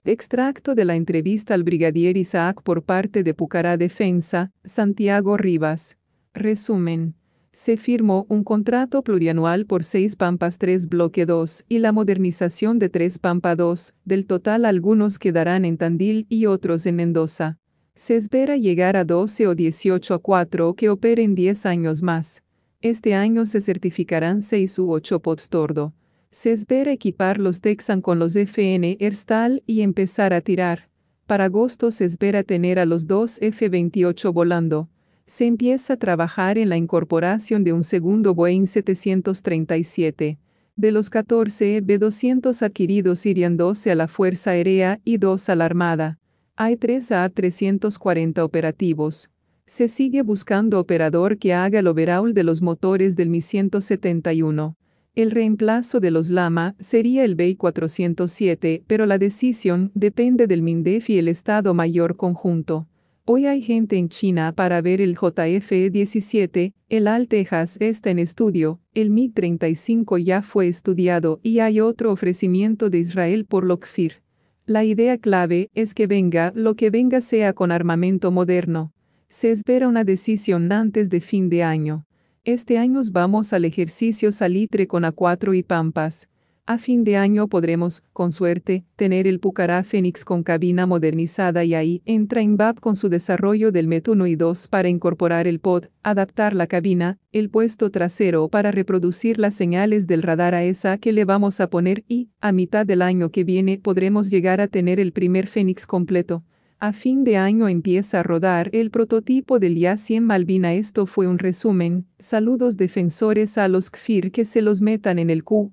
Extracto de la entrevista al brigadier Isaac por parte de Pucará Defensa, Santiago Rivas. Resumen. Se firmó un contrato plurianual por 6 Pampas 3 Bloque 2 y la modernización de 3 Pampa 2, del total algunos quedarán en Tandil y otros en Mendoza. Se espera llegar a 12 o 18 a 4 que operen 10 años más. Este año se certificarán 6 u 8 Potstordo. Se espera equipar los Texan con los FN Herstal y empezar a tirar. Para agosto se espera tener a los 2 F-28 volando. Se empieza a trabajar en la incorporación de un segundo Boeing 737. De los 14 B-200 adquiridos irían 12 a la Fuerza Aérea y 2 a la Armada. Hay 3 A-340 operativos. Se sigue buscando operador que haga el overhaul de los motores del Mi-171. El reemplazo de los Lama sería el BI-407, pero la decisión depende del MINDEF y el Estado Mayor Conjunto. Hoy hay gente en China para ver el JF-17, el AL Texas está en estudio, el MiG-35 ya fue estudiado y hay otro ofrecimiento de Israel por Lockheed. La idea clave es que venga lo que venga sea con armamento moderno. Se espera una decisión antes de fin de año. Este año vamos al ejercicio salitre con A4 y Pampas. A fin de año podremos, con suerte, tener el Pucará Fénix con cabina modernizada y ahí entra INVAP con su desarrollo del MET 1 y 2 para incorporar el pod, adaptar la cabina, el puesto trasero para reproducir las señales del radar AESA que le vamos a poner y, a mitad del año que viene podremos llegar a tener el primer Fénix completo. A fin de año empieza a rodar el prototipo del IA-100 Malvina. Esto fue un resumen. Saludos defensores a los KFIR que se los metan en el Q.